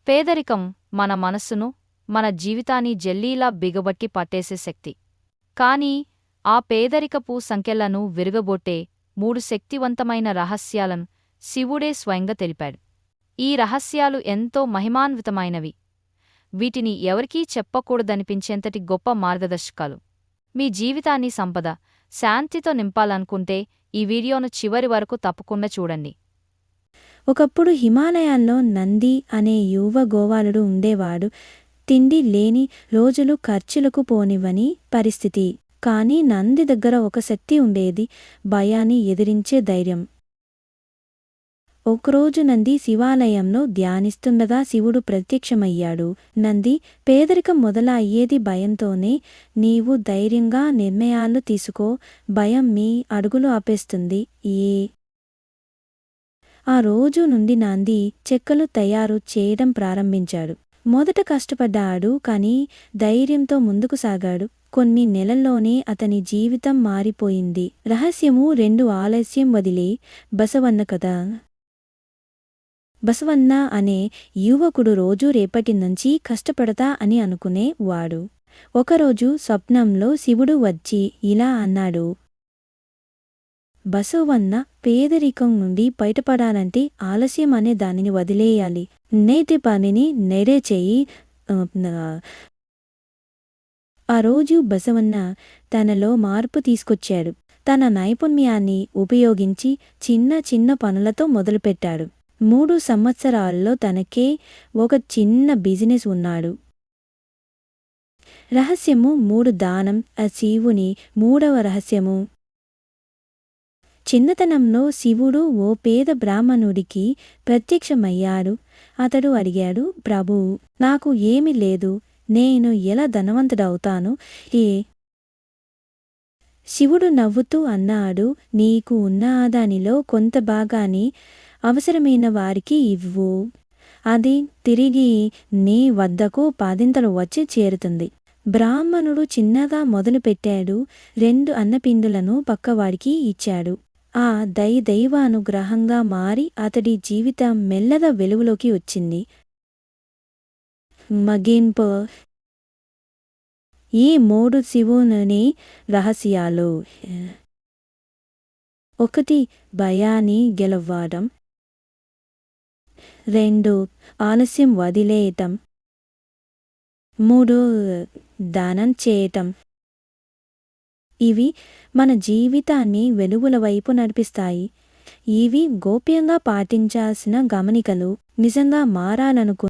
పేదరికం మన మనస్సును, మన జీవితాన్ని జెల్లీలా బిగబట్టి పట్టేసే శక్తి. కానీ ఆ పేదరికపు సంకెళ్లను విరగబొట్టే 3 శక్తివంతమైన రహస్యాలను శివుడే స్వయంగా తెలిపాడు. ఈ రహస్యాలు ఎంతో మహిమాన్వితమైనవి. వీటిని ఎవరికీ చెప్పకూడదనిపించేంతటి గొప్ప మార్గదర్శకాలు. మీ జీవితాన్ని సంపద, శాంతితో నింపాలనుకుంటే ఈ వీడియోను చివరి వరకు తప్పకుండా చూడండి. ఒకప్పుడు హిమాలయాల్లో నంది అనే యువ గోపాలుడు ఉండేవాడు. తిండి లేని రోజులు ఖర్చులకు పోనివ్వని పరిస్థితి. కాని నంది దగ్గర ఒక శక్తి ఉండేది, భయాన్ని ఎదిరించే ధైర్యం. ఒకరోజు నంది శివాలయంలో ధ్యానిస్తుండగా శివుడు ప్రత్యక్షమయ్యాడు. నంది, పేదరికం మొదలయ్యేది భయంతోనే. నీవు ధైర్యంగా నిర్ణయాలు తీసుకో, భయం మీ అడుగులు ఆపేస్తుంది. ఆ రోజు నుండి నంది చెక్కలు తయారు చేయడం ప్రారంభించాడు. మొదట కష్టపడ్డాడు, కాని ధైర్యంతో ముందుకు సాగాడు. కొన్ని నెలల్లోనే అతని జీవితం మారిపోయింది. రహస్యము 2 ఆలస్యం వదిలే బసవన్న కథ. బసవన్న అనే యువకుడు రోజూ రేపటి నుంచి కష్టపడతా అని అనుకునేవాడు. ఒకరోజు స్వప్నంలో శివుడు వచ్చి ఇలా అన్నాడు: బసవన్న, పేదరికం నుండి బయటపడాలంటే ఆలస్యం అనే దానిని వదిలేయాలి. నేటి పనిని నేడే చెయ్యి. ఆ రోజు బసవన్న తనలో మార్పు తీసుకొచ్చాడు. తన నైపుణ్యాన్ని ఉపయోగించి చిన్న చిన్న పనులతో మొదలుపెట్టాడు. 3 సంవత్సరాల్లో తనకే ఒక చిన్న బిజినెస్ ఉన్నాడు. రహస్యము 3 దానం. ఆ శివుని 3వ రహస్యము. చిన్నతనంలో శివుడు ఓ పేద బ్రాహ్మణుడికి ప్రత్యక్షమయ్యాడు. అతడు అడిగాడు: ప్రభూ, నాకు ఏమీ లేదు, నేను ఎలా ధనవంతుడవుతాను? శివుడు నవ్వుతూ అన్నాడు: నీకు ఉన్న దానిలో కొంత భాగాన్ని అవసరమైన వారికి ఇవ్వు. అది తిరిగి నీ వద్దకు 10 వచ్చి చేరుతుంది. బ్రాహ్మణుడు చిన్నగా మొదలుపెట్టాడు. 2 అన్నపిండులను పక్కవాడికి ఇచ్చాడు. ఆ దైవానుగ్రహంగా మారి అతడి జీవితం మెల్లగా వెలుగులోకి వచ్చింది. మగింపు. ఈ 3 శివుని రహస్యాలు. 1. భయాన్ని గెలవడం. 2. ఆలస్యం వదిలేయటం. 3. దానం చేయటం. ఇవి మన జీవితాన్ని వెలుగుల వైపు నడిపిస్తాయి. ఇవి గోప్యంగా పాటించాల్సిన గమనికలు. నిజంగా మారాలనుకు